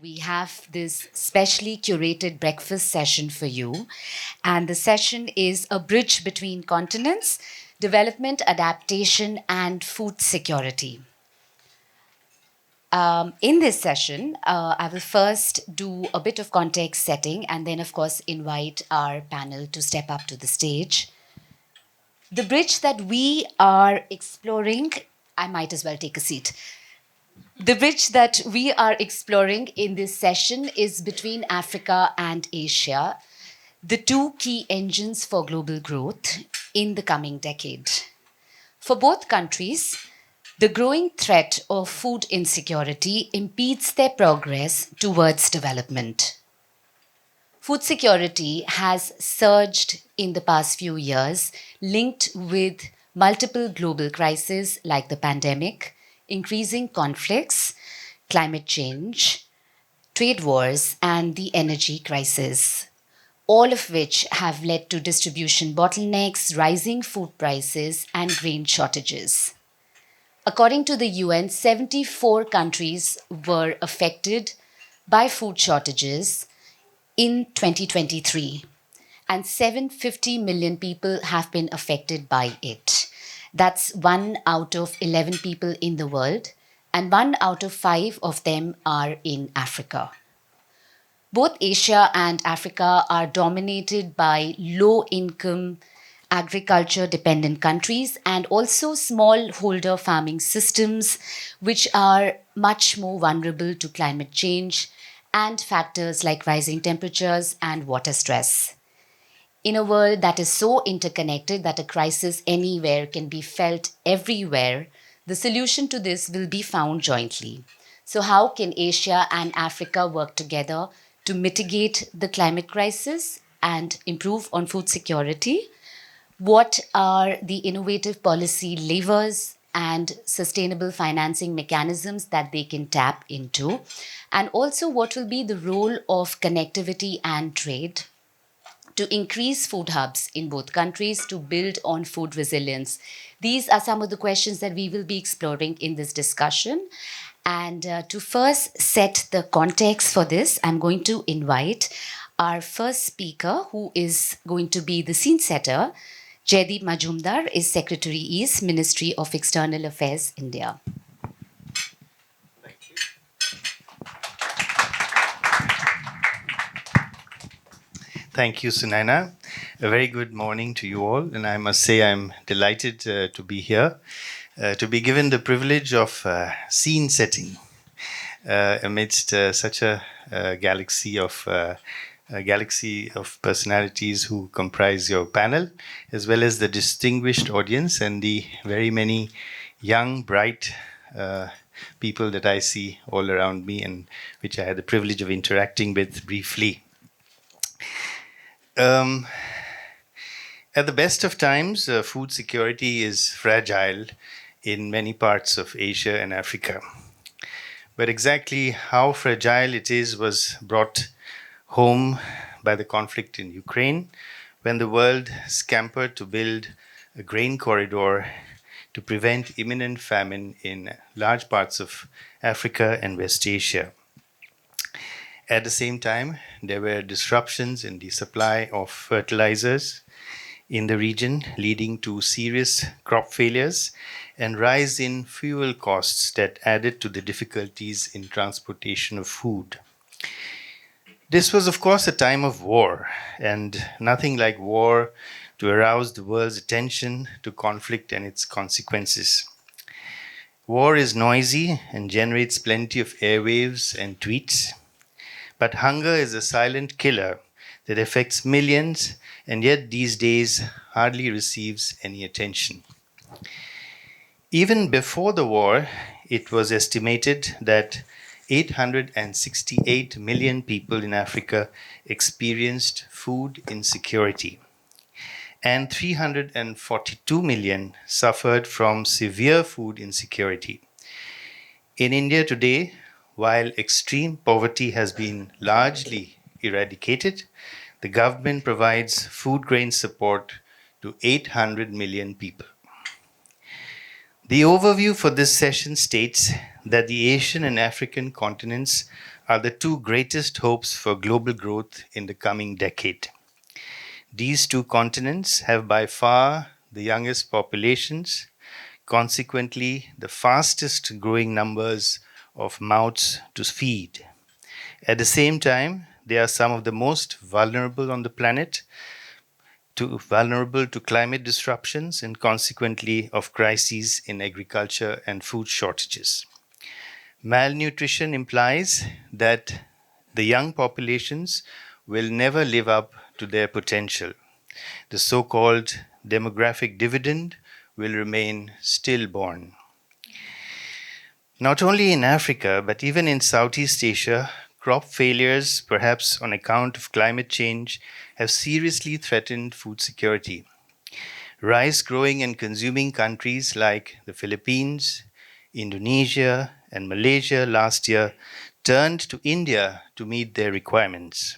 we have this specially curated breakfast session for you. And the session is a bridge between continents, development, adaptation, and food security. In this session, I will first do a bit of context setting and then, of course, invite our panel to step up to the stage. The bridge that we are exploring, I might as well take a seat. The bridge that we are exploring in this session is between Africa and Asia, the two key engines for global growth in the coming decade. For both countries, the growing threat of food insecurity impedes their progress towards development. Food security has surged in the past few years, linked with multiple global crises like the pandemic, increasing conflicts, climate change, trade wars, and the energy crisis, all of which have led to distribution bottlenecks, rising food prices, and grain shortages. According to the UN, 74 countries were affected by food shortages in 2023, and 750 million people have been affected by it. That's 1 out of 11 people in the world, and 1 out of 5 of them are in Africa. Both Asia and Africa are dominated by low income agriculture dependent countries and also smallholder farming systems, which are much more vulnerable to climate change and factors like rising temperatures and water stress. In a world that is so interconnected that a crisis anywhere can be felt everywhere, the solution to this will be found jointly. So, how can Asia and Africa work together to mitigate the climate crisis and improve on food security? What are the innovative policy levers and sustainable financing mechanisms that they can tap into? And also, what will be the role of connectivity and trade to increase food hubs in both countries to build on food resilience? These are some of the questions that we will be exploring in this discussion. And to first set the context for this, I'm going to invite our first speaker, who is going to be the scene setter. Jaideep Mazumdar is Secretary East, Ministry of External Affairs, India. Thank you, Sunaina. A very good morning to you all, and I must say I'm delighted to be here, to be given the privilege of scene setting amidst such a galaxy of personalities who comprise your panel, as well as the distinguished audience and the very many young, bright people that I see all around me and which I had the privilege of interacting with briefly. At the best of times, food security is fragile in many parts of Asia and Africa. But exactly how fragile it is was brought home by the conflict in Ukraine, when the world scampered to build a grain corridor to prevent imminent famine in large parts of Africa and West Asia. At the same time, there were disruptions in the supply of fertilizers in the region, leading to serious crop failures and rise in fuel costs that added to the difficulties in transportation of food. This was, of course, a time of war, and nothing like war to arouse the world's attention to conflict and its consequences. War is noisy and generates plenty of airwaves and tweets. But hunger is a silent killer that affects millions and yet these days hardly receives any attention. Even before the war, it was estimated that 868 million people in Africa experienced food insecurity, and 342 million suffered from severe food insecurity. In India today, while extreme poverty has been largely eradicated, the government provides food grain support to 800 million people. The overview for this session states that the Asian and African continents are the two greatest hopes for global growth in the coming decade. These two continents have by far the youngest populations, consequently, the fastest growing numbers of mouths to feed. At the same time, they are some of the most vulnerable on the planet, vulnerable to climate disruptions and consequently of crises in agriculture and food shortages. Malnutrition implies that the young populations will never live up to their potential. The so called demographic dividend will remain stillborn. Not only in Africa, but even in Southeast Asia, crop failures, perhaps on account of climate change, have seriously threatened food security. Rice growing and consuming countries like the Philippines, Indonesia, and Malaysia last year turned to India to meet their requirements.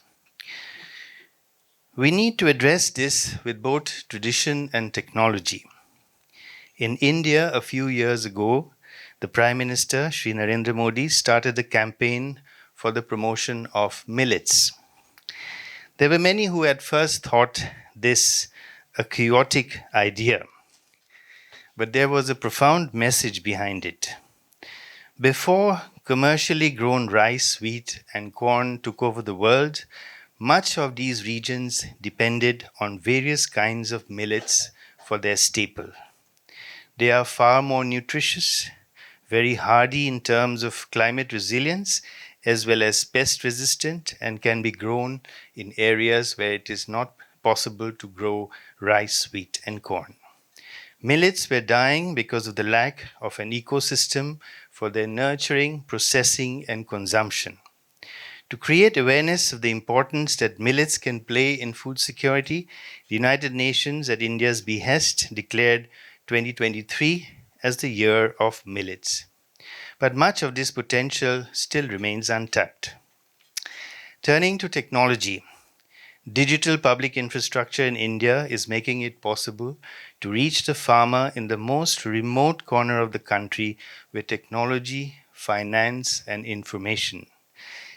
We need to address this with both tradition and technology. In India, a few years ago, the Prime Minister, Sri Narendra Modi, started a campaign for the promotion of millets. There were many who at first thought this a chaotic idea, but there was a profound message behind it. Before commercially grown rice, wheat, and corn took over the world, much of these regions depended on various kinds of millets for their staple. They are far more nutritious, very hardy in terms of climate resilience, as well as pest resistant, and can be grown in areas where it is not possible to grow rice, wheat, and corn. Millets were dying because of the lack of an ecosystem for their nurturing, processing, and consumption. To create awareness of the importance that millets can play in food security, the United Nations, at India's behest, declared 2023 as the year of millets. But much of this potential still remains untapped. Turning to technology, digital public infrastructure in India is making it possible to reach the farmer in the most remote corner of the country with technology, finance, and information.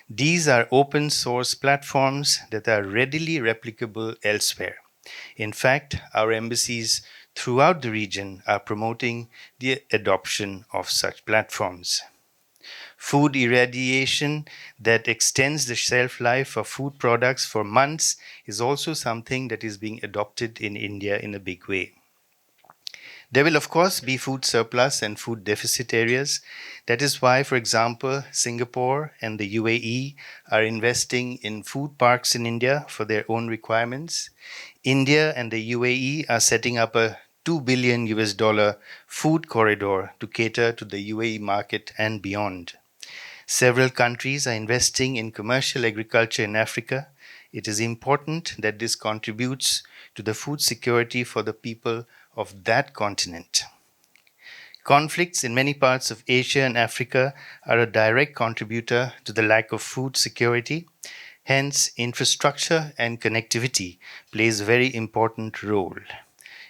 These are open source platforms that are readily replicable elsewhere. In fact, our embassies throughout the region are promoting the adoption of such platforms. Food irradiation that extends the shelf life of food products for months is also something that is being adopted in India in a big way. There will, of course, be food surplus and food deficit areas. That is why, for example, Singapore and the UAE are investing in food parks in India for their own requirements. India and the UAE are setting up a $2 billion food corridor to cater to the UAE market and beyond. Several countries are investing in commercial agriculture in Africa. It is important that this contributes to the food security for the people of that continent. Conflicts in many parts of Asia and Africa are a direct contributor to the lack of food security. Hence, infrastructure and connectivity plays a very important role.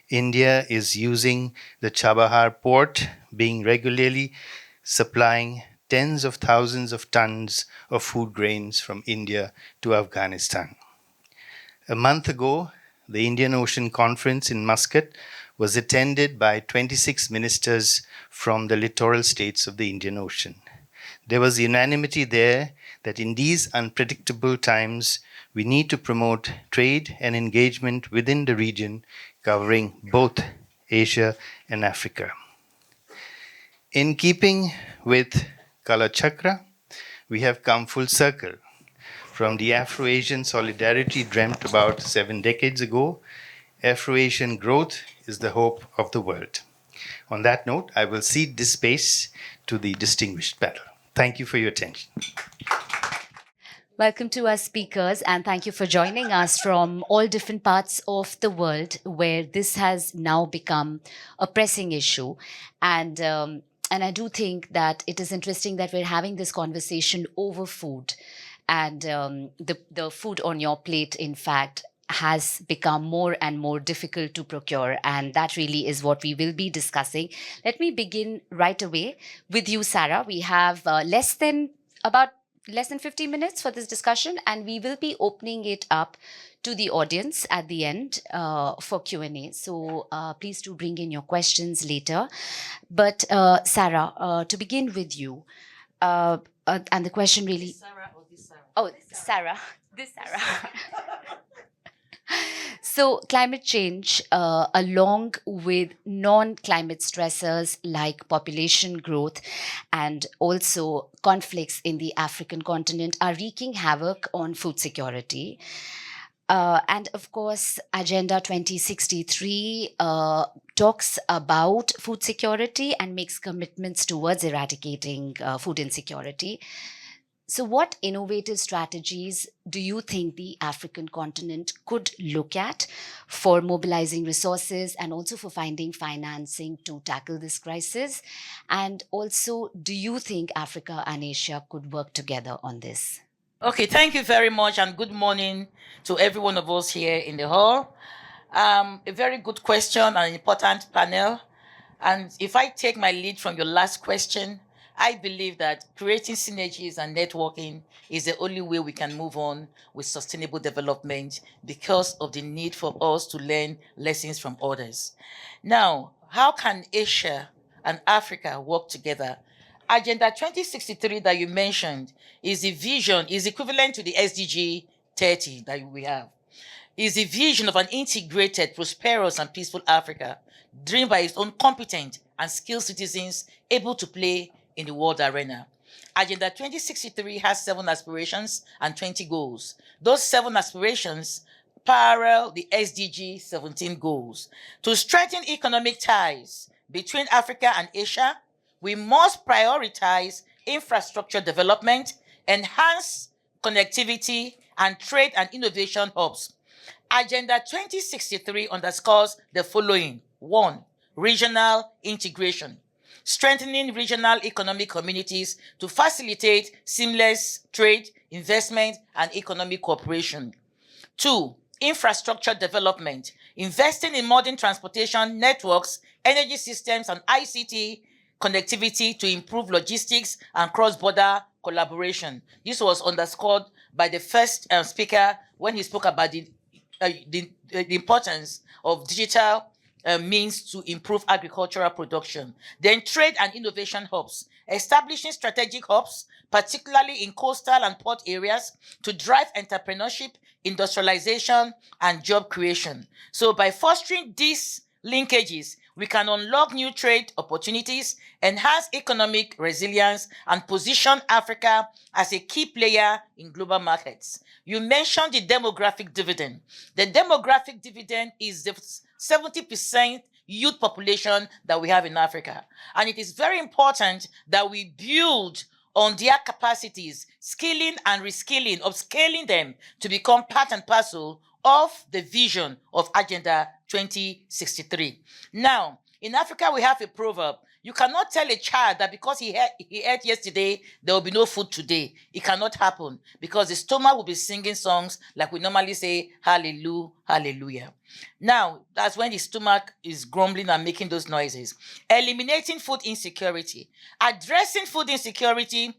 India is using the Chabahar port, being regularly supplying tens of thousands of tons of food grains from India to Afghanistan. A month ago, the Indian Ocean Conference in Muscat was attended by 26 ministers from the littoral states of the Indian Ocean. There was unanimity there that in these unpredictable times, we need to promote trade and engagement within the region, covering both Asia and Africa. In keeping with Kala Chakra, we have come full circle. From the Afro-Asian solidarity dreamt about 7 decades ago, Afro-Asian growth is the hope of the world. On that note, I will cede this space to the distinguished panel. Thank you for your attention. Welcome to our speakers, and thank you for joining us from all different parts of the world where this has now become a pressing issue. And I do think that it is interesting that we're having this conversation over food. And the food on your plate, in fact, has become more and more difficult to procure. And that really is what we will be discussing. Let me begin right away with you, Sarah. We have less than about less than 50 minutes for this discussion, and we will be opening it up to the audience at the end for Q&A. So please do bring in your questions later. But Sarah, to begin with you, and the question really... Sarah or this Sarah? Oh, Sarah. This Sarah. So, climate change, along with non climate stressors like population growth and also conflicts in the African continent, are wreaking havoc on food security. And of course, Agenda 2063 talks about food security and makes commitments towards eradicating food insecurity. So, what innovative strategies do you think the African continent could look at for mobilizing resources and also for finding financing to tackle this crisis? And also, do you think Africa and Asia could work together on this? Okay, thank you very much, and good morning to every one of us here in the hall. A very good question and an important panel. And if I take my lead from your last question, I believe that creating synergies and networking is the only way we can move on with sustainable development because of the need for us to learn lessons from others. Now, how can Asia and Africa work together? Agenda 2063 that you mentioned is the vision, is equivalent to the SDG 30 that we have. Is the vision of an integrated, prosperous, and peaceful Africa, driven by its own competent and skilled citizens able to play in the world arena. Agenda 2063 has 7 aspirations and 20 goals. Those 7 aspirations parallel the SDG 17 goals. To strengthen economic ties between Africa and Asia, we must prioritize infrastructure development, enhance connectivity, and trade and innovation hubs. Agenda 2063 underscores the following. 1. Regional integration. Strengthening regional economic communities to facilitate seamless trade, investment, and economic cooperation. 2. Infrastructure development. Investing in modern transportation networks, energy systems, and ICT connectivity to improve logistics and cross-border collaboration. This was underscored by the first speaker when he spoke about the importance of digital means to improve agricultural production. Then trade and innovation hubs, establishing strategic hubs, particularly in coastal and port areas, to drive entrepreneurship, industrialization, and job creation. So by fostering these linkages, we can unlock new trade opportunities, enhance economic resilience, and position Africa as a key player in global markets. You mentioned the demographic dividend. The demographic dividend is the 70% youth population that we have in Africa. And it is very important that we build on their capacities, skilling and reskilling, upscaling them to become part and parcel of the vision of Agenda 2063. Now, in Africa, we have a proverb. You cannot tell a child that because he ate yesterday, there will be no food today. It cannot happen because the stomach will be singing songs like we normally say, hallelujah, hallelujah. Now, that's when the stomach is grumbling and making those noises. Eliminating food insecurity. Addressing food insecurity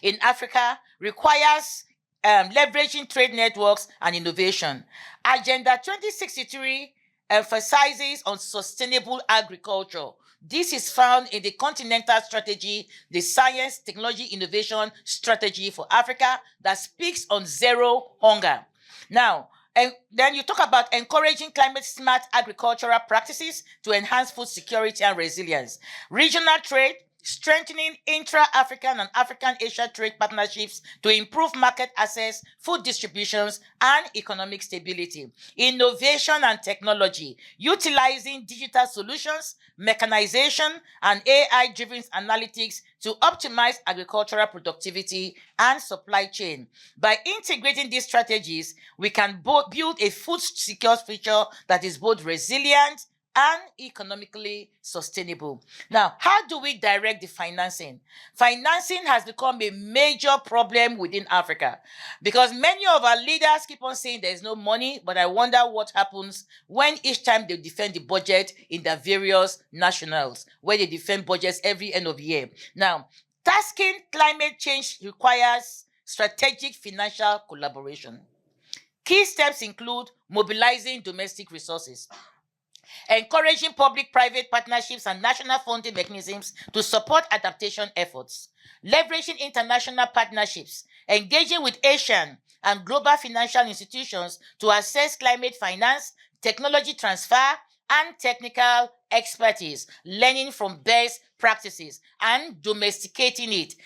in Africa requires leveraging trade networks and innovation. Agenda 2063 emphasizes on sustainable agriculture. This is found in the Continental Strategy, the Science, Technology, Innovation Strategy for Africa that speaks on zero hunger. Now, and then you talk about encouraging climate-smart agricultural practices to enhance food security and resilience. Regional trade, strengthening intra-African and African-Asia trade partnerships to improve market access, food distributions, and economic stability. Innovation and technology, utilizing digital solutions, mechanization, and AI-driven analytics to optimize agricultural productivity and supply chain. By integrating these strategies, we can build a food secure future that is both resilient and economically sustainable. Now, how do we direct the financing? Financing has become a major problem within Africa because many of our leaders keep on saying there's no money, but I wonder what happens when each time they defend the budget in their various nationals, where they defend budgets every end of year. Now, Tasking climate change requires strategic financial collaboration. Key steps include mobilizing domestic resources, encouraging public-private partnerships and national funding mechanisms to support adaptation efforts, leveraging international partnerships, engaging with Asian and global financial institutions to assess climate finance, technology transfer, and technical expertise, learning from best practices, and domesticating it.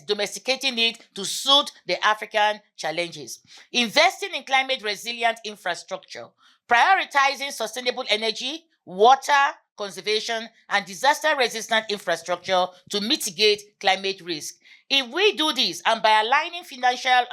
Domesticating it to suit the African challenges. Investing in climate resilient infrastructure, prioritizing sustainable energy, water conservation, and disaster-resistant infrastructure to mitigate climate risk. If we do this, and by aligning financial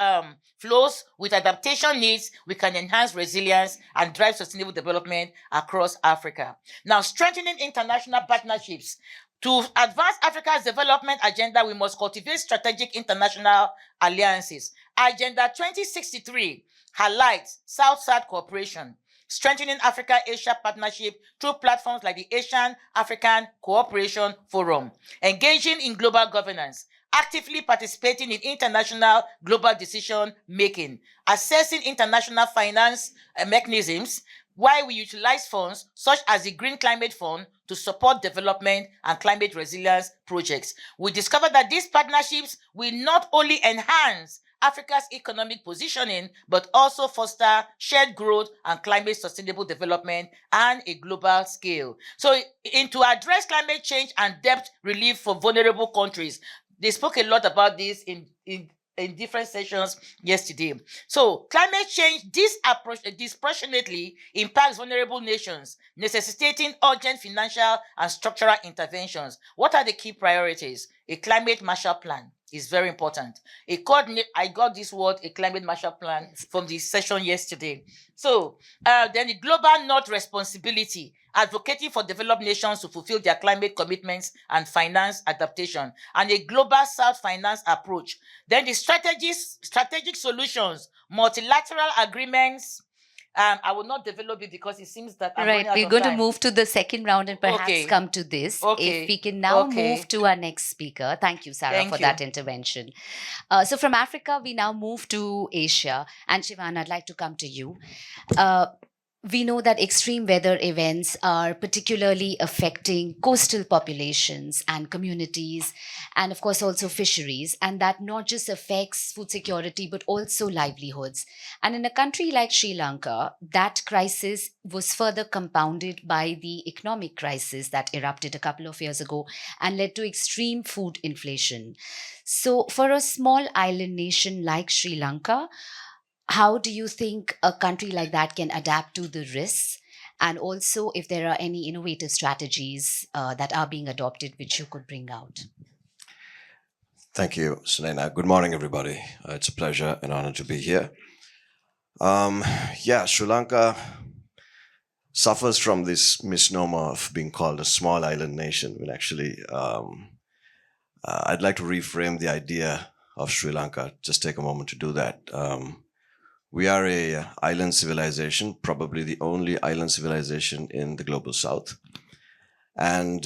flows with adaptation needs, we can enhance resilience and drive sustainable development across Africa. Now, strengthening international partnerships. To advance Africa's development agenda, we must cultivate strategic international alliances. Agenda 2063 highlights South-South cooperation, strengthening Africa-Asia partnership through platforms like the Asian African Cooperation Forum, engaging in global governance, actively participating in international global decision making, assessing international finance mechanisms, while we utilize funds such as the Green Climate Fund to support development and climate resilience projects. We discovered that these partnerships will not only enhance Africa's economic positioning, but also foster shared growth and climate sustainable development on a global scale. So, to address climate change and debt relief for vulnerable countries, they spoke a lot about this in different sessions yesterday. So, climate change disproportionately impacts vulnerable nations, necessitating urgent financial and structural interventions. What are the key priorities? A climate Marshall Plan is very important. I got this word, a climate Marshall Plan, from the session yesterday. So, then the Global North responsibility, advocating for developed nations to fulfill their climate commitments and finance adaptation, and a global South finance approach. Then the strategic solutions, multilateral agreements. I will not develop it because it seems that I'm running out We're of going to time. move to the second round and perhaps Okay. come to this. Okay. If we can now Okay. move to our next speaker. Thank you, Sarah, Thank for you. that intervention. So from Africa, we now move to Asia. And Shivan, I'd like to come to you. We know that extreme weather events are particularly affecting coastal populations and communities, and of course also fisheries, and that not just affects food security but also livelihoods. And in a country like Sri Lanka, that crisis was further compounded by the economic crisis that erupted a couple of years ago and led to extreme food inflation. So for a small island nation like Sri Lanka, how do you think a country like that can adapt to the risks? And also, if there are any innovative strategies that are being adopted, which you could bring out? Thank you, Selena. Good morning, everybody. It's a pleasure and honor to be here. Sri Lanka suffers from this misnomer of being called a small island nation, when actually I'd like to reframe the idea of Sri Lanka. Just take a moment to do that. We are a island civilization, probably the only island civilization in the global south. And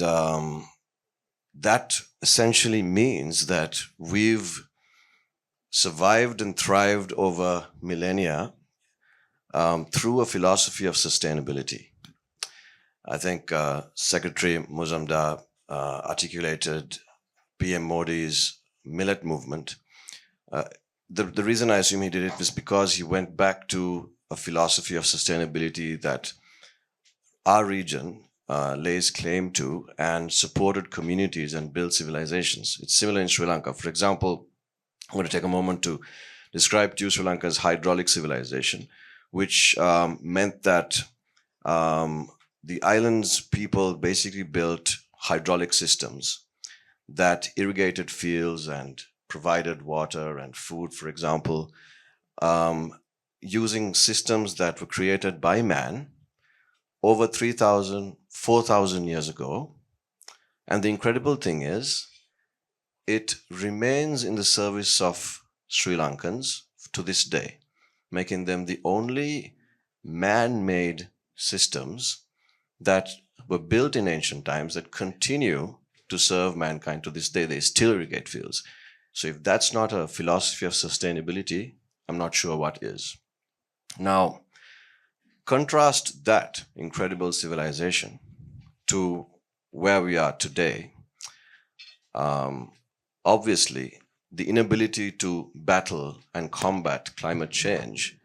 that essentially means that we've survived and thrived over millennia through a philosophy of sustainability. I think Secretary Mazumdar articulated PM Modi's millet movement. The reason I assume he did it was because he went back to a philosophy of sustainability that our region lays claim to and supported communities and built civilizations. It's similar in Sri Lanka. For example, I'm going to take a moment to describe to you Sri Lanka's hydraulic civilization, which meant that the island's people basically built hydraulic systems that irrigated fields and provided water and food, for example, using systems that were created by man over 3,000, 4,000 years ago. And the incredible thing is, it remains in the service of Sri Lankans to this day, making them the only man-made systems that were built in ancient times that continue to serve mankind to this day. They still irrigate fields. So if that's not a philosophy of sustainability, I'm not sure what is. Now, contrast that incredible civilization to where we are today. Obviously, the inability to battle and combat climate change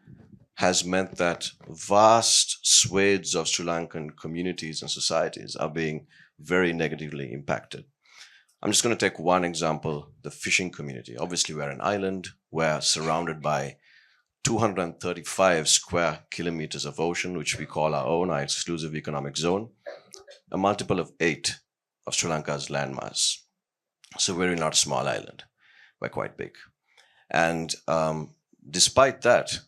has meant that vast swathes of Sri Lankan communities and societies are being very negatively impacted. I'm just going to take one example, the fishing community. Obviously, we're an island, we're surrounded by 235 square kilometers of ocean, which we call our own, our exclusive economic zone, a multiple of 8 of Sri Lanka's landmass. So we're not a small island, we're quite big. And despite that,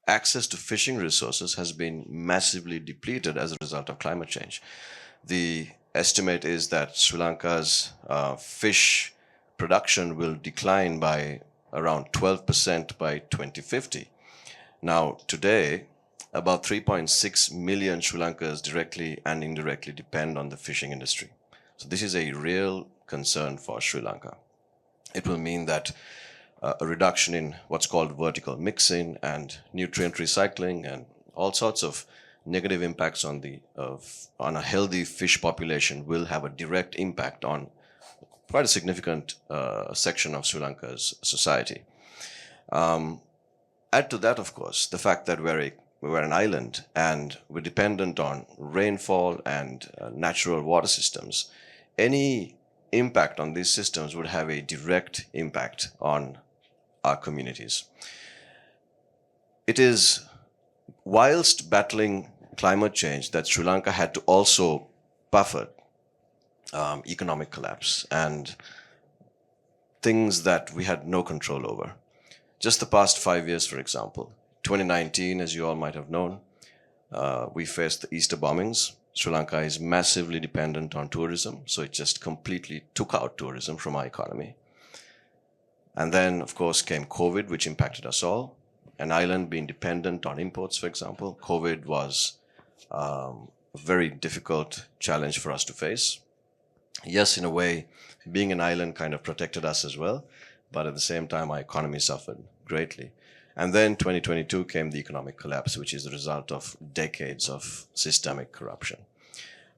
access to fishing resources has been massively depleted as a result of climate change. The estimate is that Sri Lanka's fish production will decline by around 12% by 2050. Now, today, about 3.6 million Sri Lankans directly and indirectly depend on the fishing industry. So this is a real concern for Sri Lanka. It will mean that a reduction in what's called vertical mixing and nutrient recycling and all sorts of negative impacts on a healthy fish population will have a direct impact on quite a significant section of Sri Lanka's society. Add to that, of course, the fact that we're an island and we're dependent on rainfall and natural water systems. Any impact on these systems would have a direct impact on our communities. It is whilst battling climate change that Sri Lanka had to also buffer economic collapse and things that we had no control over. Just the past 5 years, for example, 2019, as you all might have known, we faced the Easter bombings. Sri Lanka is massively dependent on tourism, so it just completely took out tourism from our economy. And then, of course, came COVID, which impacted us all. An island being dependent on imports, for example, COVID was a very difficult challenge for us to face. Yes, in a way, being an island kind of protected us as well, but at the same time, our economy suffered greatly. And then 2022 came the economic collapse, which is the result of decades of systemic corruption.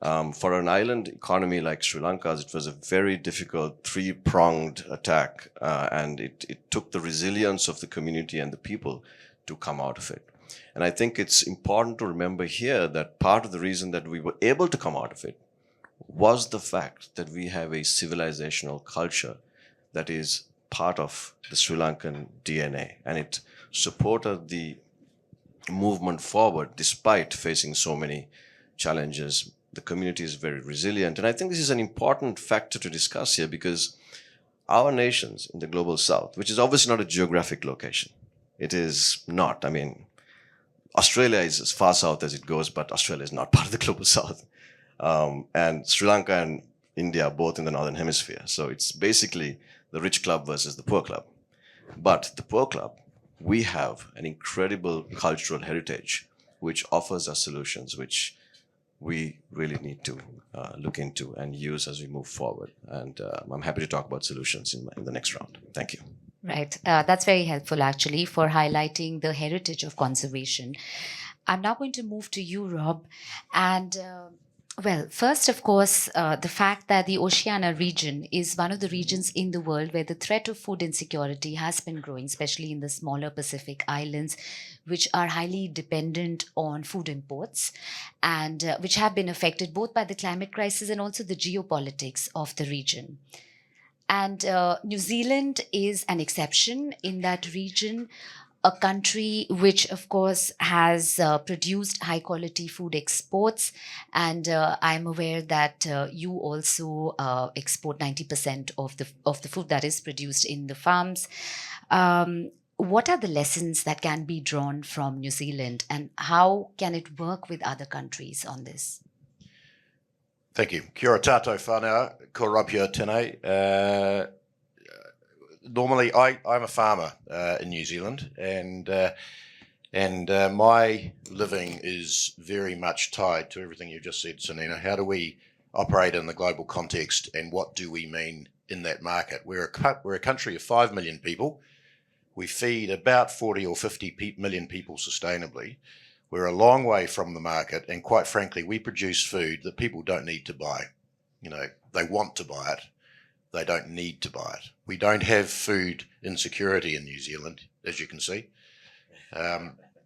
For an island economy like Sri Lanka's, it was a very difficult three-pronged attack, and it took the resilience of the community and the people to come out of it. And I think it's important to remember here that part of the reason that we were able to come out of it was the fact that we have a civilizational culture that is part of the Sri Lankan DNA, and it supported the movement forward despite facing so many challenges. The community is very resilient, and I think this is an important factor to discuss here because our nations in the global south, which is obviously not a geographic location, it is not. I mean, Australia is as far south as it goes, but Australia is not part of the global south. And Sri Lanka and India are both in the northern hemisphere. So it's basically the rich club versus the poor club. But the poor club, we have an incredible cultural heritage which offers us solutions which we really need to look into and use as we move forward. And I'm happy to talk about solutions in the next round. Thank you. Right. That's very helpful, actually, for highlighting the heritage of conservation. I'm now going to move to you, Rob. And well, first, of course, the fact that the Oceania region is one of the regions in the world where the threat of food insecurity has been growing, especially in the smaller Pacific islands, which are highly dependent on food imports and which have been affected both by the climate crisis and also the geopolitics of the region. And New Zealand is an exception in that region, a country which, of course, has produced high quality food exports. And I'm aware that you also export 90% of the food that is produced in the farms. What are the lessons that can be drawn from New Zealand, and how can it work with other countries on this? Thank you. Kia ora tātou whānau, ko rapia tēnei. Normally, I'm a farmer in New Zealand, and my living is very much tied to everything you just said, Sunina. How do we operate in the global context and what do we mean in that market. We're a country of 5 million people. We feed about 40 or 50 million people sustainably. We're a long way from the market, and quite frankly, we produce food that people don't need to buy. You know, they want to buy it. They don't need to buy it. We don't have food insecurity in New Zealand, as you can see.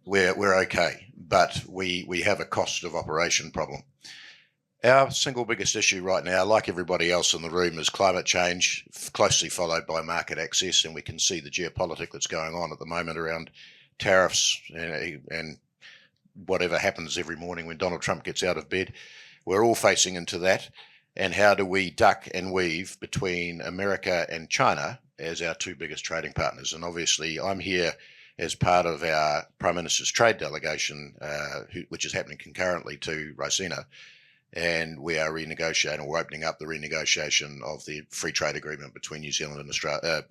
We're okay, but we have a cost of operation problem. Our single biggest issue right now, like everybody else in the room, is climate change, closely followed by market access, and we can see the geopolitics that's going on at the moment around tariffs and whatever happens every morning when Donald Trump gets out of bed. We're all facing into that. And how do we duck and weave between America and China as our two biggest trading partners? And obviously, I'm here as part of our Prime Minister's trade delegation, which is happening concurrently to Raisina. And we are renegotiating, or opening up the renegotiation of the free trade agreement between New Zealand and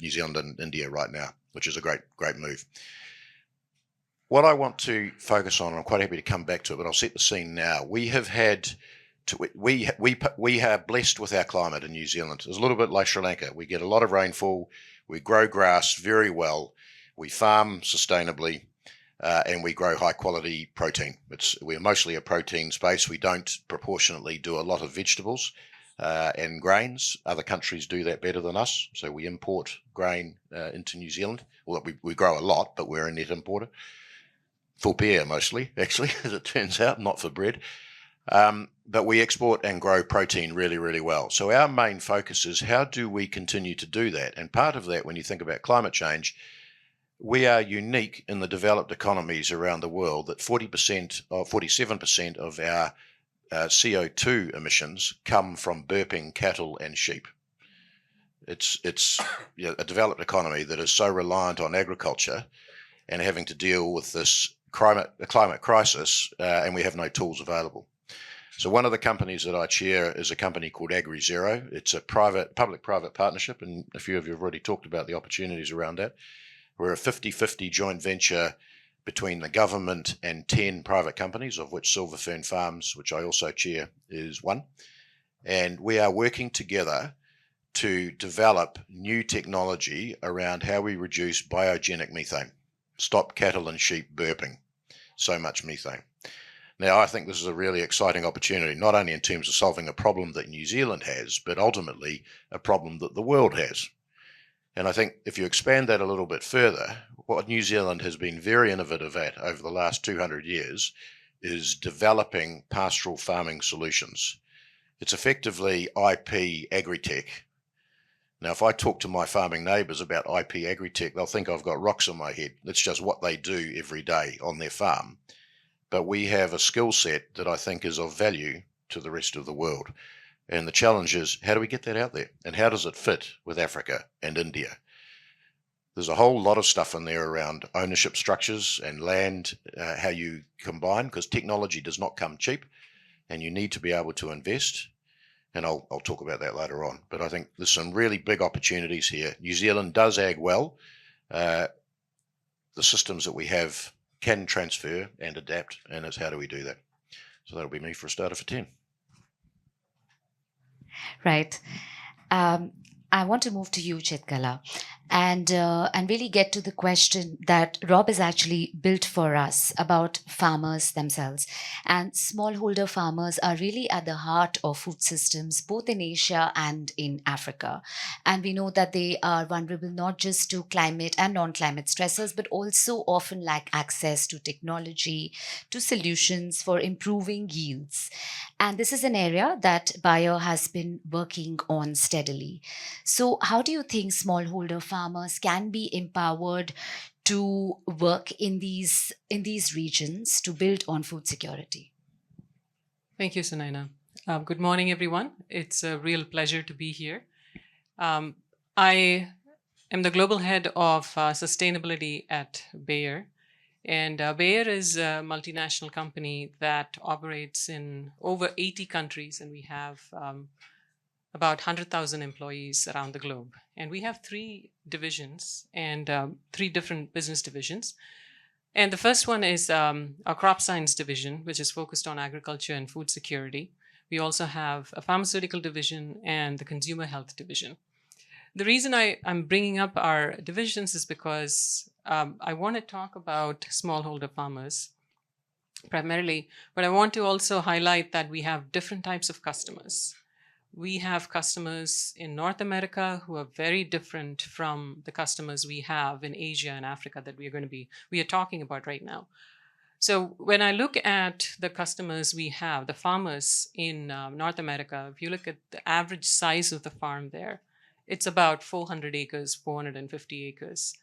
New Zealand and India right now, which is a great move. What I want to focus on, I'm quite happy to come back to it, but I'll set the scene now. We are blessed with our climate in New Zealand. It's a little bit like Sri Lanka. We get a lot of rainfall. We grow grass very well. We farm sustainably. And we grow high quality protein. We're mostly a protein space. We don't proportionately do a lot of vegetables and grains. Other countries do that better than us. So we import grain into New Zealand. Well, we grow a lot, but we're a net importer. For beer mostly, actually, as it turns out, not for bread. But we export and grow protein really, really well. So our main focus is how do we continue to do that? And part of that, when you think about climate change, we are unique in the developed economies around the world that 40% or 47% of our CO2 emissions come from burping cattle and sheep. It's a developed economy that is so reliant on agriculture and having to deal with this climate crisis, and we have no tools available. So one of the companies that I chair is a company called AgriZero. It's a public-private partnership, and a few of you have already talked about the opportunities around that. We're a 50-50 joint venture between the government and 10 private companies, of which Silver Fern Farms, which I also chair, is one. And we are working together to develop new technology around how we reduce biogenic methane, stop cattle and sheep burping so much methane. Now, I think this is a really exciting opportunity, not only in terms of solving a problem that New Zealand has, but ultimately a problem that the world has. And I think if you expand that a little bit further, what New Zealand has been very innovative at over the last 200 years is developing pastoral farming solutions. It's effectively IP agri-tech. Now, if I talk to my farming neighbours about IP agri-tech, they'll think I've got rocks on my head. It's just what they do every day on their farm. But we have a skill set that I think is of value to the rest of the world. And the challenge is, how do we get that out there? And how does it fit with Africa and India? There's a whole lot of stuff in there around ownership structures and land, how you combine, because technology does not come cheap and you need to be able to invest. And I'll talk about that later on. But I think there's some really big opportunities here. New Zealand does ag well. The systems that we have can transfer and adapt, and it's how do we do that? So that'll be me for a starter for 10. Right. I want to move to you, Chitkala, and really get to the question that Rob has actually built for us about farmers themselves. And smallholder farmers are really at the heart of food systems, both in Asia and in Africa. And we know that they are vulnerable not just to climate and non-climate stressors, but also often lack access to technology, to solutions for improving yields. And this is an area that Bayer has been working on steadily. So how do you think smallholder farmers can be empowered to work in these regions to build on food security? Thank you, Sunaina. Good morning, everyone. It's a real pleasure to be here. I am the global head of sustainability at Bayer. And Bayer is a multinational company that operates in over 80 countries, and we have about 100,000 employees around the globe. And we have 3 divisions and 3 different business divisions. And the first one is our crop science division, which is focused on agriculture and food security. We also have a pharmaceutical division and the consumer health division. The reason I'm bringing up our divisions is because I want to talk about smallholder farmers primarily, but I want to also highlight that we have different types of customers. We have customers in North America who are very different from the customers we have in Asia and Africa that we are talking about right now. So when I look at the customers we have, the farmers in North America, if you look at the average size of the farm there, it's about 400 acres, 450 acres.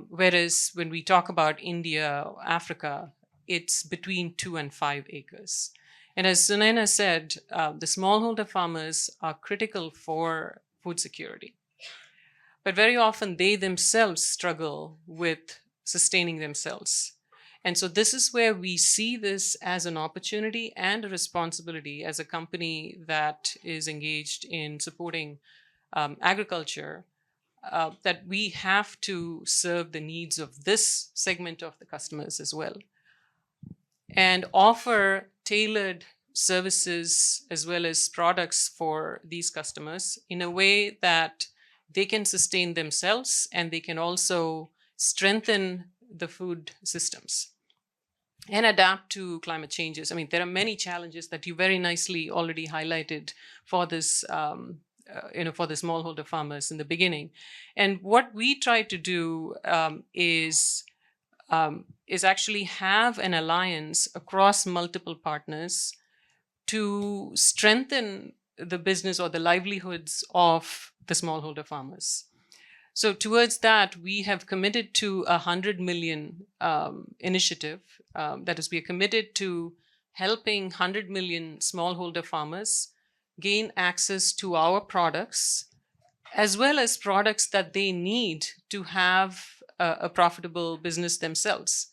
Whereas when we talk about India, Africa, it's between 2 and 5 acres. And as Sunaina said, the smallholder farmers are critical for food security. But very often they themselves struggle with sustaining themselves. And so this is where we see this as an opportunity and a responsibility as a company that is engaged in supporting agriculture, that we have to serve the needs of this segment of the customers as well, and offer tailored services as well as products for these customers in a way that they can sustain themselves and they can also strengthen the food systems and adapt to climate changes. I mean, there are many challenges that you very nicely already highlighted for this, for the smallholder farmers in the beginning. And what we try to do is actually have an alliance across multiple partners to strengthen the business or the livelihoods of the smallholder farmers. So towards that, we have committed to a 100 million initiative. That is, we are committed to helping 100 million smallholder farmers gain access to our products, as well as products that they need to have a profitable business themselves.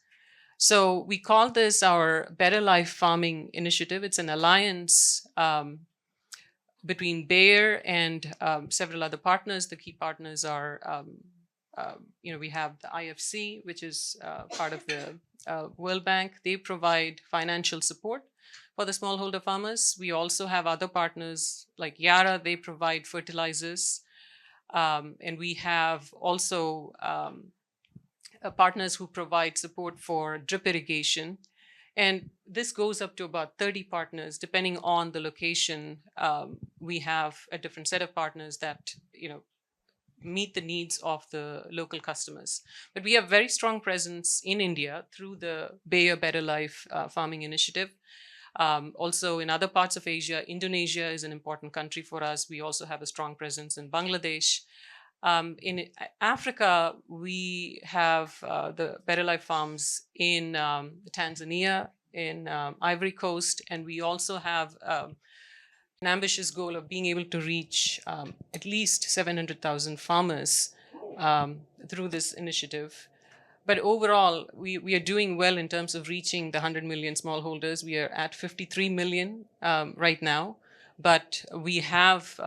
So we call this our Better Life Farming Initiative. It's an alliance between Bayer and several other partners. The key partners are, we have the IFC, which is part of the World Bank. They provide financial support for the smallholder farmers. We also have other partners like Yara. They provide fertilizers. And we have also partners who provide support for drip irrigation. And this goes up to about 30 partners, depending on the location. We have a different set of partners that, meet the needs of the local customers. But we have very strong presence in India through the Bayer Better Life Farming Initiative. Also in other parts of Asia, Indonesia is an important country for us. We also have a strong presence in Bangladesh. In Africa, we have the Better Life Farms in Tanzania, in Ivory Coast, and we also have an ambitious goal of being able to reach at least 700,000 farmers through this initiative. But overall, we are doing well in terms of reaching the 100 million smallholders. We are at 53 million right now, but we have,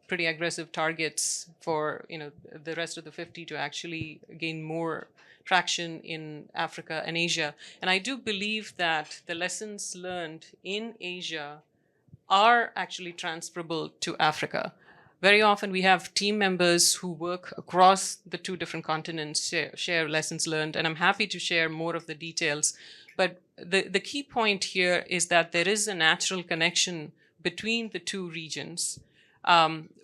pretty aggressive targets for, the rest of the 50 to actually gain more traction in Africa and Asia. And I do believe that the lessons learned in Asia are actually transferable to Africa. Very often we have team members who work across the two different continents, share lessons learned, and I'm happy to share more of the details. But the key point here is that there is a natural connection between the two regions.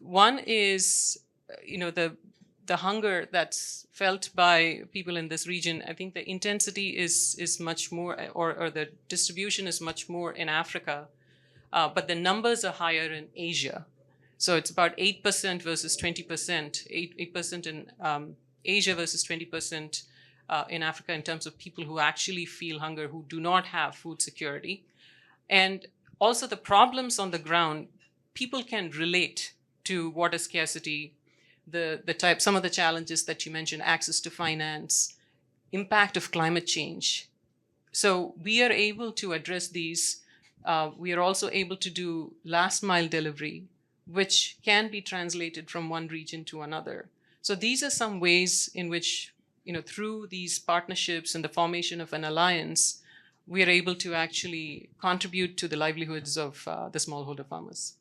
One is, the hunger that's felt by people in this region. I think the intensity is much more, or the distribution is much more in Africa, but the numbers are higher in Asia. So it's about 8% versus 20%, 8% in Asia versus 20% in Africa in terms of people who actually feel hunger, who do not have food security. And also the problems on the ground, people can relate to water scarcity, some of the challenges that you mentioned, access to finance, impact of climate change. So we are able to address these. We are also able to do last mile delivery, which can be translated from one region to another. So these are some ways in which, through these partnerships and the formation of an alliance, we are able to actually contribute to the livelihoods of the smallholder farmers.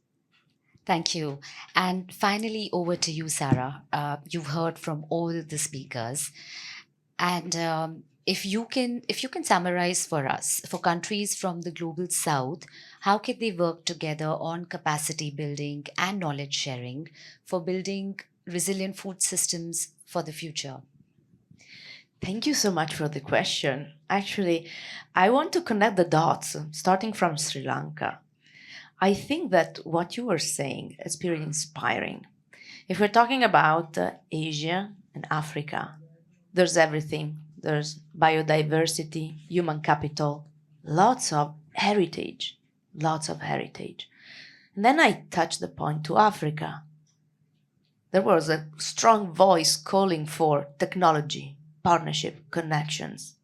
Thank you. And finally, over to you, Sarah. You've heard from all the speakers, and if you can summarize for us, for countries from the global south, how can they work together on capacity building and knowledge sharing for building resilient food systems for the future? Thank you so much for the question. Actually, I want to connect the dots, starting from Sri Lanka. I think that what you were saying is very inspiring. If we're talking about Asia and Africa, there's everything. There's biodiversity, human capital, lots of heritage, lots of heritage. And then I touched the point to Africa. There was a strong voice calling for technology, partnership, connections.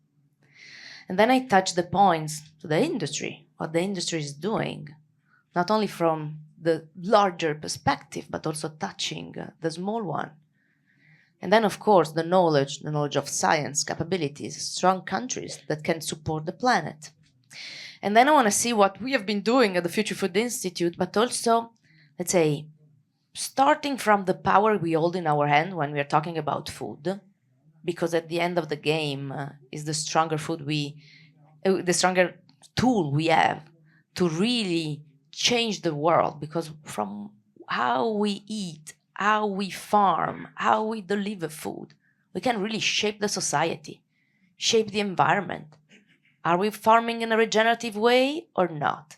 And then I touched the points to the industry, what the industry is doing, not only from the larger perspective, but also touching the small one. And then, of course, the knowledge of science, capabilities, strong countries that can support the planet. And then I want to see what we have been doing at the Future Food Institute, but also, let's say, starting from the power we hold in our hand when we are talking about food, because at the end of the game is the stronger the stronger tool we have to really change the world, because from how we eat, how we farm, how we deliver food, we can really shape the society, shape the environment. Are we farming in a regenerative way or not?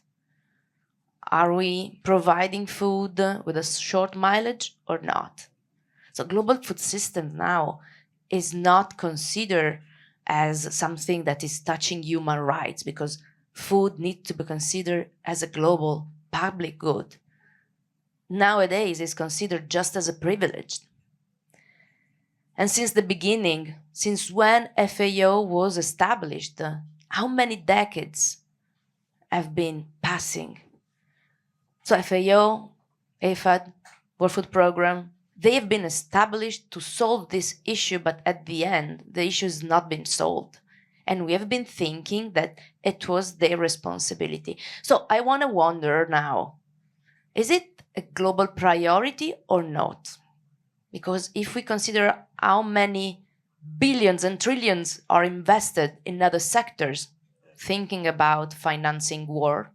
Are we providing food with a short mileage or not? So global food systems now is not considered as something that is touching human rights, because food needs to be considered as a global public good. Nowadays, it's considered just as a privilege. And since the beginning, since when FAO was established, how many decades have been passing? So FAO, AFAD, World Food Program, they have been established to solve this issue, but at the end, the issue has not been solved. And we have been thinking that it was their responsibility. So I want to wonder now, is it a global priority or not? Because if we consider how many billions and trillions are invested in other sectors, thinking about financing war,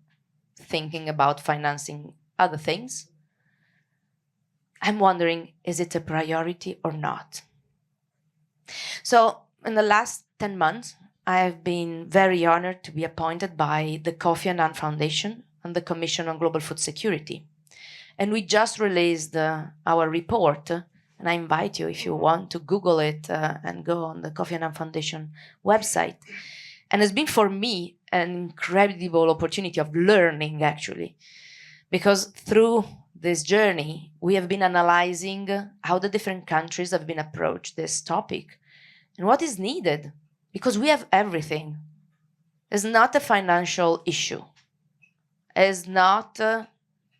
thinking about financing other things, I'm wondering, is it a priority or not? So in the last 10 months, I have been very honored to be appointed by the Kofi Annan Foundation and the Commission on Global Food Security. And we just released our report, and I invite you, if you want, to Google it and go on the Kofi Annan Foundation website. And it's been for me an incredible opportunity of learning, actually, because through this journey, we have been analyzing how the different countries have been approached this topic and what is needed, because we have everything. It's not a financial issue. It's not,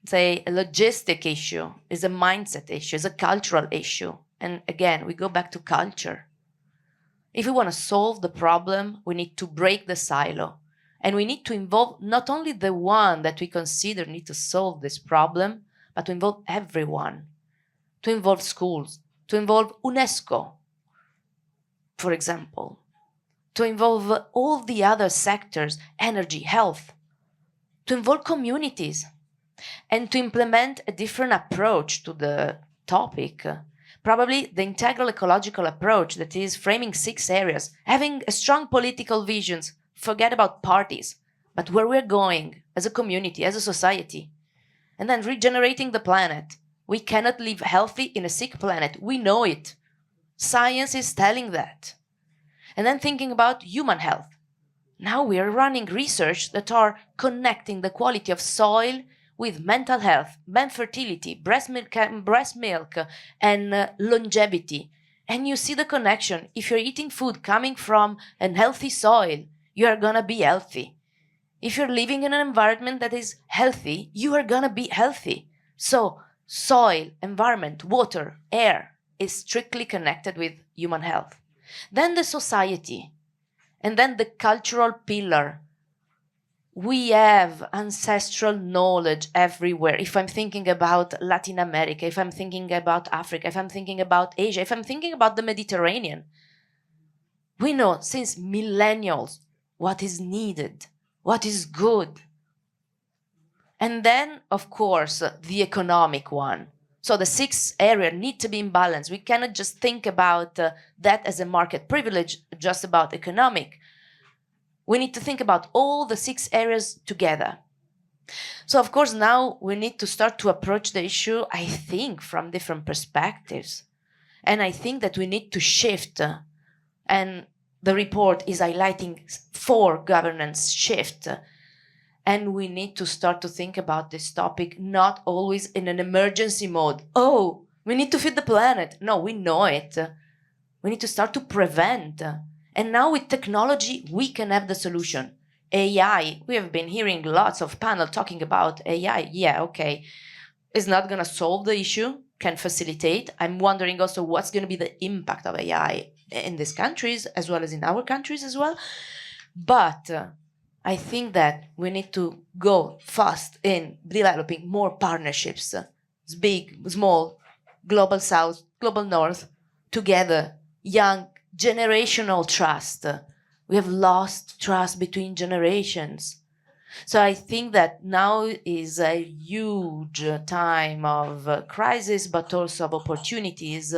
say, a logistic issue. It's a mindset issue. It's a cultural issue. And again, we go back to culture. If we want to solve the problem, we need to break the silo. And we need to involve not only the one that we consider need to solve this problem, but to involve everyone, to involve schools, to involve UNESCO, for example, to involve all the other sectors, energy, health, to involve communities, and to implement a different approach to the topic. Probably the integral ecological approach that is framing 6 areas, having a strong political visions, forget about parties, but where we're going as a community, as a society, and then regenerating the planet. We cannot live healthy in a sick planet. We know it. Science is telling that. And then thinking about human health. Now we are running research that are connecting the quality of soil with mental health, fertility, breast milk, and longevity. And you see the connection. If you're eating food coming from a healthy soil, you are going to be healthy. If you're living in an environment that is healthy, you are going to be healthy. So soil, environment, water, air is strictly connected with human health. Then the society, and then the cultural pillar. We have ancestral knowledge everywhere. If I'm thinking about Latin America, if I'm thinking about Africa, if I'm thinking about Asia, if I'm thinking about the Mediterranean, we know since millennials what is needed, what is good. And then, of course, the economic one. So the 6 areas need to be in balance. We cannot just think about that as a market privilege, just about economic. We need to think about all the 6 areas together. So, of course, now we need to start to approach the issue, I think, from different perspectives. And I think that we need to shift. And the report is highlighting 4 governance shift. And we need to start to think about this topic not always in an emergency mode. Oh, we need to feed the planet. No, we know it. We need to start to prevent. And now with technology, we can have the solution. AI, we have been hearing lots of panel talking about AI. Yeah, okay. It's not going to solve the issue, can facilitate. I'm wondering also what's going to be the impact of AI in these countries as well as in our countries as well. But I think that we need to go fast in developing more partnerships, big, small, global south, global north, together, young, generational trust. We have lost trust between generations. So I think that now is a huge time of crisis, but also of opportunities.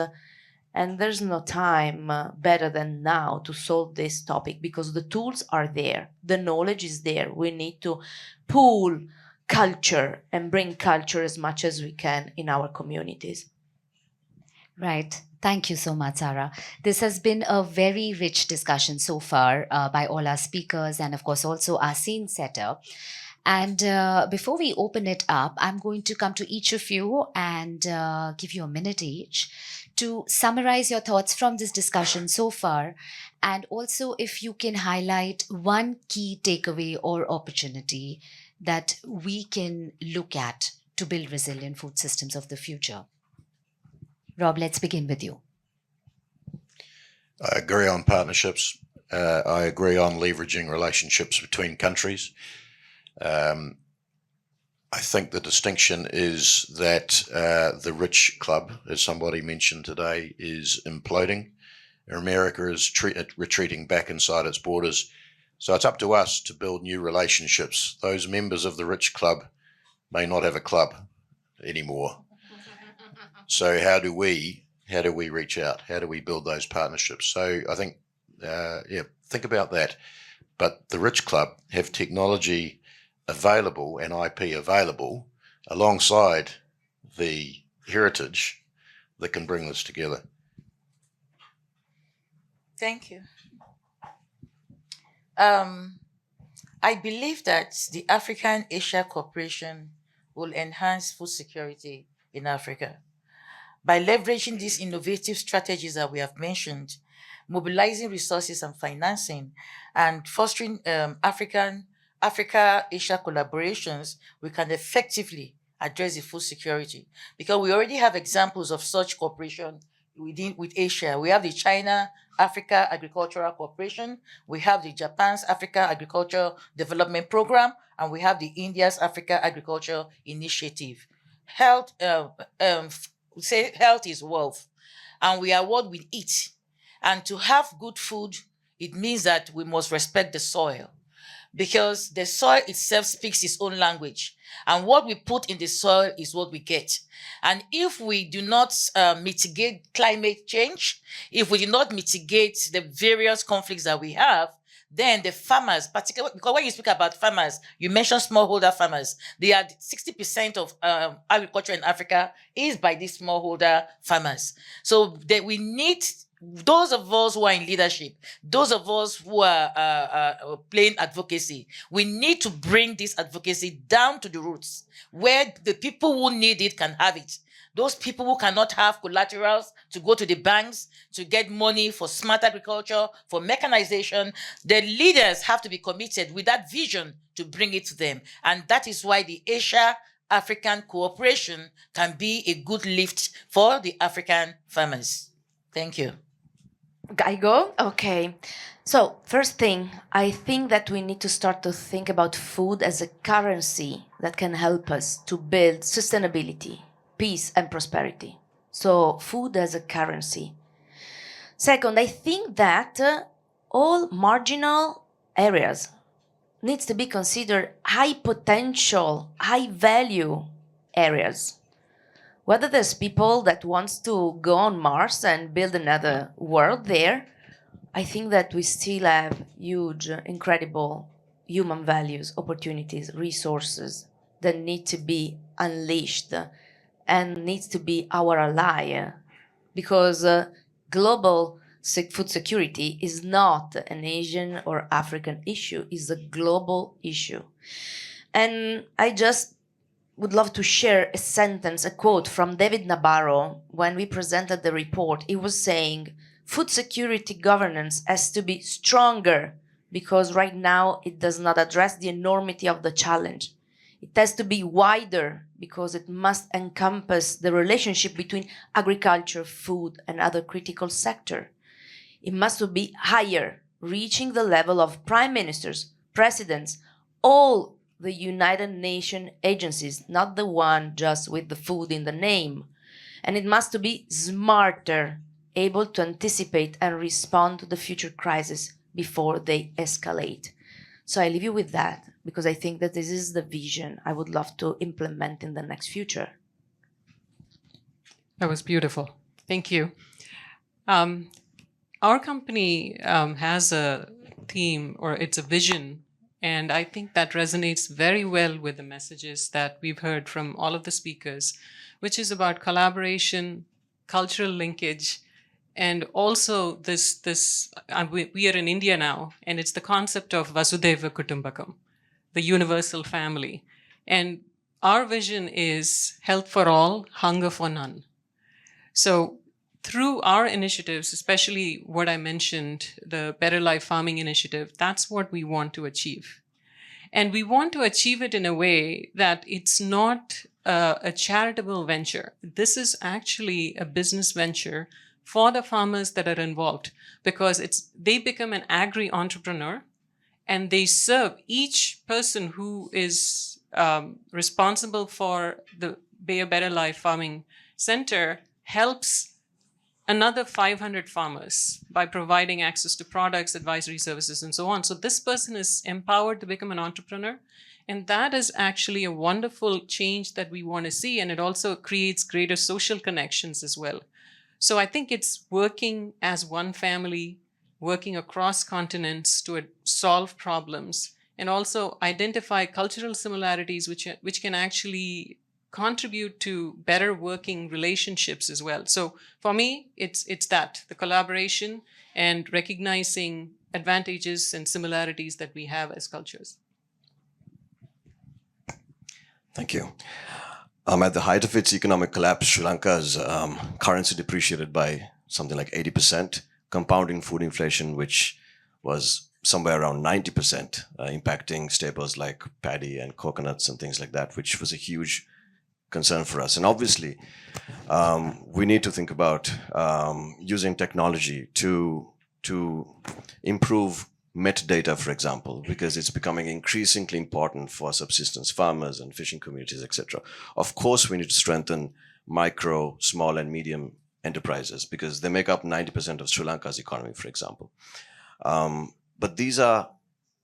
And there's no time better than now to solve this topic because the tools are there, the knowledge is there. We need to pool culture and bring culture as much as we can in our communities. Right. Thank you so much, Sarah. This has been a very rich discussion so far by all our speakers and, of course, also our scene setter. And before we open it up, I'm going to come to each of you and give you a minute each to summarize your thoughts from this discussion so far. And also, if you can highlight one key takeaway or opportunity that we can look at to build resilient food systems of the future. Rob, let's begin with you. I agree on partnerships. I agree on leveraging relationships between countries. I think the distinction is that the rich club, as somebody mentioned today, is imploding. America is retreating back inside its borders. So it's up to us to build new relationships. Those members of the rich club may not have a club anymore. So how do we reach out? How do we build those partnerships? So I think, think about that. But the rich club have technology available and IP available alongside the heritage that can bring this together. Thank you. I believe that the African-Asia cooperation will enhance food security in Africa by leveraging these innovative strategies that we have mentioned, mobilizing resources and financing, and fostering Africa-Asia collaborations. We can effectively address the food security because we already have examples of such cooperation with Asia. We have the China-Africa Agricultural Cooperation, we have the Japan's Africa Agricultural Development Program, and we have the India's Africa Agriculture Initiative. Health, say health is wealth, and we are what we eat. And to have good food, it means that we must respect the soil, because the soil itself speaks its own language. And what we put in the soil is what we get. And if we do not mitigate climate change, if we do not mitigate the various conflicts that we have, then the farmers, particularly because when you speak about farmers, you mentioned smallholder farmers. They are 60% of agriculture in Africa is by these smallholder farmers. So we need those of us who are in leadership, those of us who are playing advocacy, we need to bring this advocacy down to the roots where the people who need it can have it. Those people who cannot have collaterals to go to the banks to get money for smart agriculture, for mechanization, the leaders have to be committed with that vision to bring it to them. And that is why the Asia-African cooperation can be a good lift for the African farmers. Thank you. I go? Okay. So, first thing, I think that we need to start to think about food as a currency that can help us to build sustainability, peace, and prosperity. So, food as a currency. Second, I think that all marginal areas needs to be considered high potential, high value areas. Whether there's people that wants to go on Mars and build another world there, I think that we still have huge, incredible human values, opportunities, resources that need to be unleashed and needs to be our ally because global food security is not an Asian or African issue, it's a global issue. And I just would love to share a sentence, a quote from David Nabarro when we presented the report. He was saying, food security governance has to be stronger because right now it does not address the enormity of the challenge. It has to be wider because it must encompass the relationship between agriculture, food, and other critical sectors. It must be higher, reaching the level of prime ministers, presidents, all the United Nations agencies, not the one just with the food in the name. And it must be smarter, able to anticipate and respond to the future crises before they escalate. So I leave you with that because I think that this is the vision I would love to implement in the next future. That was beautiful. Thank you. Our company has a theme, or it's a vision, and I think that resonates very well with the messages that we've heard from all of the speakers, which is about collaboration, cultural linkage, and also we are in India now, and it's the concept of Vasudhaiva Kutumbakam, the universal family. And our vision is health for all, hunger for none. So through our initiatives, especially what I mentioned, the Better Life Farming Initiative, that's what we want to achieve. And we want to achieve it in a way that it's not a charitable venture. This is actually a business venture for the farmers that are involved, because they become an agri-entrepreneur and they serve each person who is responsible for the Bayer Better Life Farming Center helps another 500 farmers by providing access to products, advisory services, and so on. So this person is empowered to become an entrepreneur. And that is actually a wonderful change that we want to see. And it also creates greater social connections as well. So I think it's working as one family, working across continents to solve problems, and also identify cultural similarities which can actually contribute to better working relationships as well. So for me, it's that, the collaboration and recognizing advantages and similarities that we have as cultures. Thank you. At the height of its economic collapse, Sri Lanka's currency depreciated by something like 80%, compounding food inflation, which was somewhere around 90%, impacting staples like paddy and coconuts and things like that, which was a huge concern for us. And obviously, we need to think about using technology to improve metadata, for example, because it's becoming increasingly important for subsistence farmers and fishing communities, etc. Of course, we need to strengthen micro, small, and medium enterprises because they make up 90% of Sri Lanka's economy, for example. But these are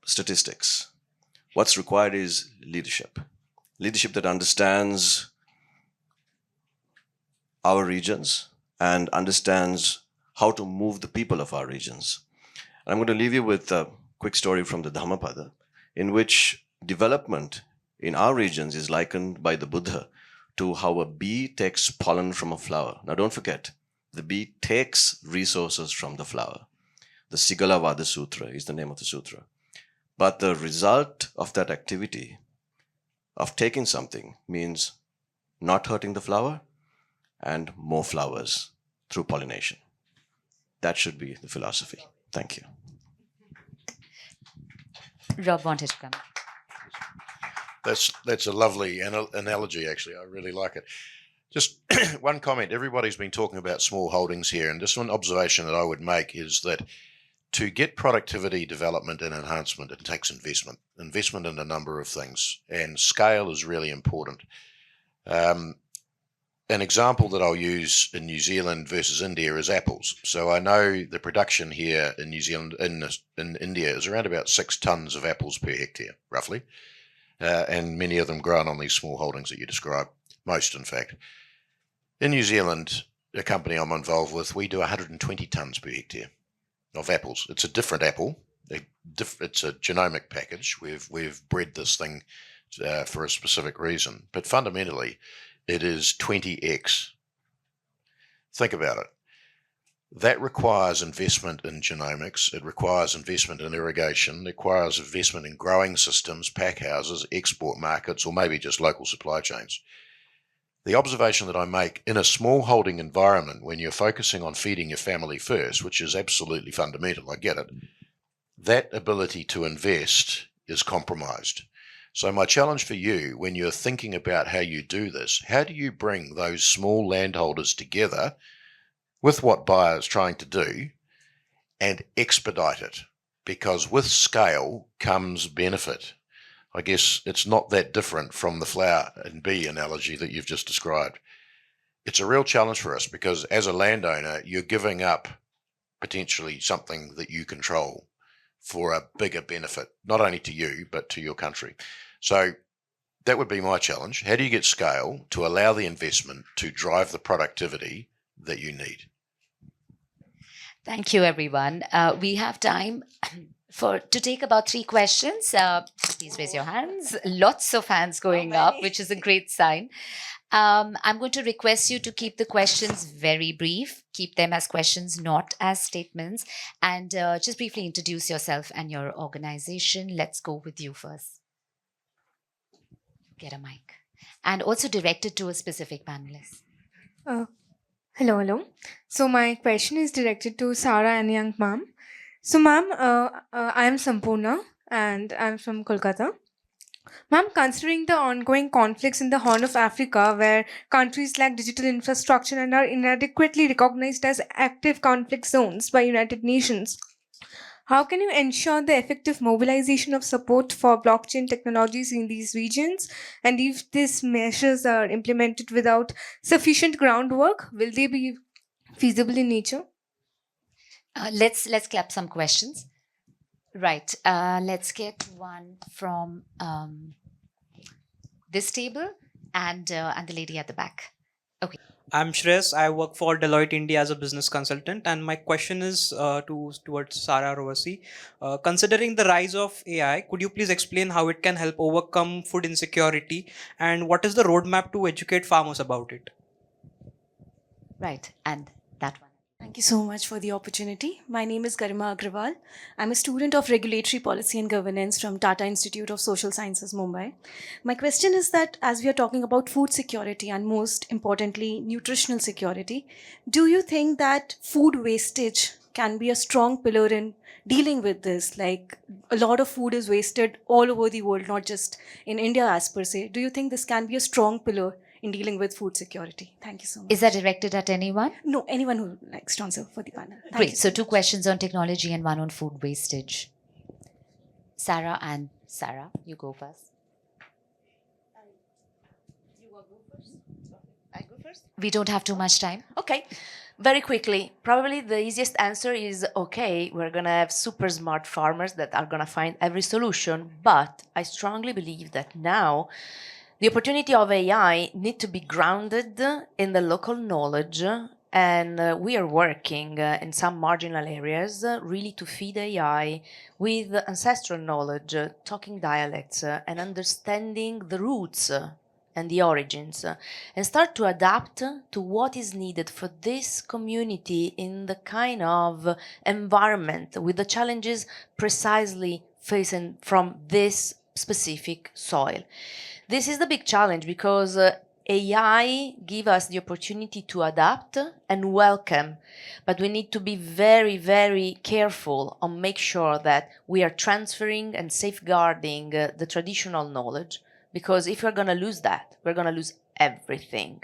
statistics. What's required is leadership. Leadership that understands our regions and understands how to move the people of our regions. I'm going to leave you with a quick story from the Dhammapada, in which development in our regions is likened by the Buddha to how a bee takes pollen from a flower. Now, don't forget, the bee takes resources from the flower. The Sigala Vada Sutra is the name of the sutra. But the result of that activity, of taking something, means not hurting the flower and more flowers through pollination. That should be the philosophy. Thank you. Rob wanted to come. That's a lovely analogy, actually. I really like it. Just one comment. Everybody's been talking about small holdings here, and just one observation that I would make is that to get productivity development and enhancement, it takes investment in a number of things, and scale is really important. An example that I'll use in New Zealand versus India is apples. So I know the production here in New Zealand, in India, is around about 6 tons of apples per hectare, roughly, and many of them grown on these small holdings that you describe, most in fact. In New Zealand, a company I'm involved with, we do 120 tons per hectare of apples. It's a different apple. It's a genomic package. We've bred this thing for a specific reason, but fundamentally, it is 20x. Think about it. That requires investment in genomics. It requires investment in irrigation. It requires investment in growing systems, pack houses, export markets, or maybe just local supply chains. The observation that I make in a small holding environment, when you're focusing on feeding your family first, which is absolutely fundamental, I get it, that ability to invest is compromised. So my challenge for you, when you're thinking about how you do this, how do you bring those small landholders together with what Bayer is trying to do and expedite it? Because with scale comes benefit. I guess it's not that different from the flower and bee analogy that you've just described. It's a real challenge for us because as a landowner, you're giving up potentially something that you control for a bigger benefit, not only to you, but to your country. So that would be my challenge. How do you get scale to allow the investment to drive the productivity that you need? Thank you, everyone. We have time to take about 3 questions. Please raise your hands. Lots of hands going up, which is a great sign. I'm going to request you to keep the questions very brief. Keep them as questions, not as statements. And just briefly introduce yourself and your organization. Let's go with you first. Get a mic. And also directed to a specific panelist. Hello. So my question is directed to Sarah and Young Ma'am. So ma'am, I am Sampurna and I'm from Kolkata. Ma'am, considering the ongoing conflicts in the Horn of Africa, where countries lack digital infrastructure and are inadequately recognized as active conflict zones by United Nations, how can you ensure the effective mobilization of support for blockchain technologies in these regions? And if these measures are implemented without sufficient groundwork, will they be feasible in nature? Let's clap some questions. Right. Let's get one from this table and the lady at the back. Okay. I'm Shreya. I work for Deloitte India as a business consultant, and my question is towards Sarah Rovasi. Considering the rise of AI, could you please explain how it can help overcome food insecurity, and what is the roadmap to educate farmers about it? Right, and that one. Thank you so much for the opportunity. My name is Garima Agrawal. I'm a student of Regulatory Policy and Governance from Tata Institute of Social Sciences, Mumbai. My question is that as we are talking about food security and most importantly, nutritional security, do you think that food wastage can be a strong pillar in dealing with this? Like a lot of food is wasted all over the world, not just in India as per se. Do you think this can be a strong pillar in dealing with food security? Thank you so much. Is that directed at anyone? No, anyone who likes to answer for the panel. Great. So 2 questions on technology and 1 on food wastage. Sarah, you go first. You want to go first? I go first? We don't have too much time. Okay, very quickly. Probably the easiest answer is okay, we're going to have super smart farmers that are going to find every solution. But I strongly believe that now the opportunity of AI need to be grounded in the local knowledge, and we are working in some marginal areas really to feed AI with ancestral knowledge, talking dialects, and understanding the roots and the origins, and start to adapt to what is needed for this community in the kind of environment with the challenges precisely facing from this specific soil. This is the big challenge because AI give us the opportunity to adapt and welcome, but we need to be very, very careful on make sure that we are transferring and safeguarding the traditional knowledge, because if we're going to lose that, we're going to lose everything.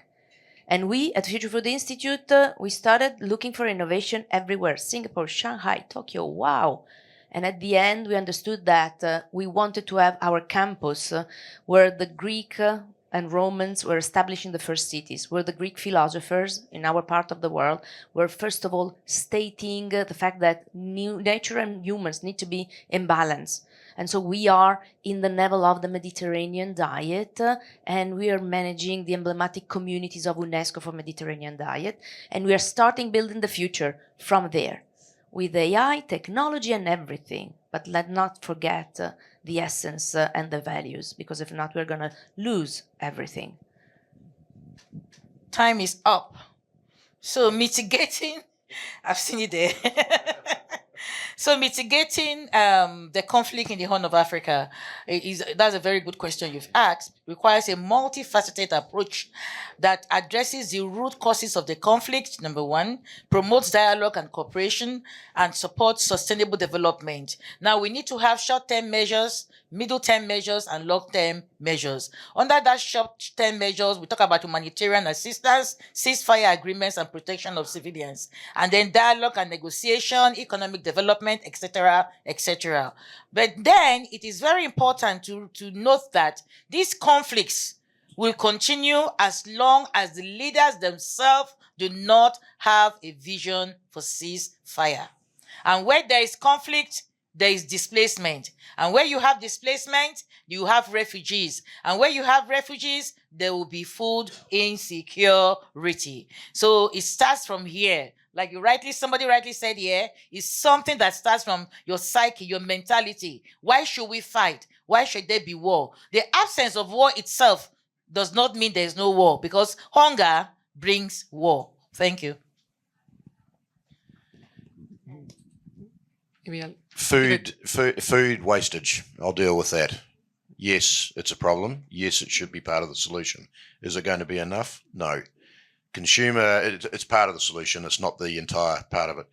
And we at Future Food Institute, we started looking for innovation everywhere. Singapore, Shanghai, Tokyo, wow. And at the end, we understood that we wanted to have our campus where the Greek and Romans were establishing the first cities, where the Greek philosophers in our part of the world were first of all stating the fact that nature and humans need to be in balance. And so we are in the level of the Mediterranean diet, and we are managing the emblematic communities of UNESCO for Mediterranean diet, and we are starting building the future from there, with AI, technology, and everything. But let's not forget the essence and the values, because if not, we're going to lose everything. Time is up. So mitigating, I've seen it there. So mitigating the conflict in the Horn of Africa that's a very good question you've asked. Requires a multifaceted approach that addresses the root causes of the conflict, number one, promotes dialogue and cooperation, and supports sustainable development. Now, we need to have short-term measures, middle-term measures, and long-term measures. Under that short-term measures, we talk about humanitarian assistance, ceasefire agreements, and protection of civilians. And then dialogue and negotiation, economic development, etc., etc. But then it is very important to note that these conflicts will continue as long as the leaders themselves do not have a vision for ceasefire. And where there is conflict, there is displacement. And where you have displacement, you have refugees. And where you have refugees, there will be food insecurity. So it starts from here. Like somebody rightly said here, it's something that starts from your psyche, your mentality. Why should we fight? Why should there be war? The absence of war itself does not mean there is no war, because hunger brings war. Thank you. Food wastage. I'll deal with that. Yes, it's a problem. Yes, it should be part of the solution. Is it going to be enough? No. It's part of the solution. It's not the entire part of it.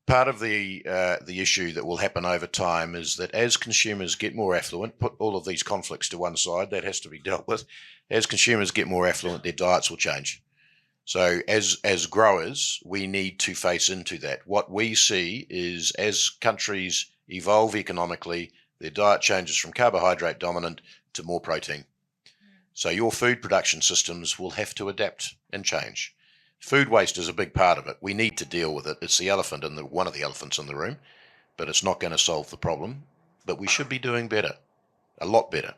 Part of the issue that will happen over time is that as consumers get more affluent, put all of these conflicts to one side, that has to be dealt with. As consumers get more affluent, their diets will change. So as growers, we need to face into that. What we see is as countries evolve economically, their diet changes from carbohydrate dominant to more protein. So your food production systems will have to adapt and change. Food waste is a big part of it. We need to deal with it. It's the elephant one of the elephants in the room, but it's not going to solve the problem. But we should be doing better, a lot better.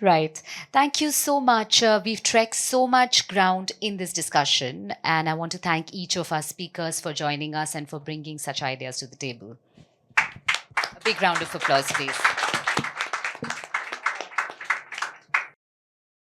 Right. Thank you so much. We've trekked so much ground in this discussion, and I want to thank each of our speakers for joining us and for bringing such ideas to the table. A big round of applause, please.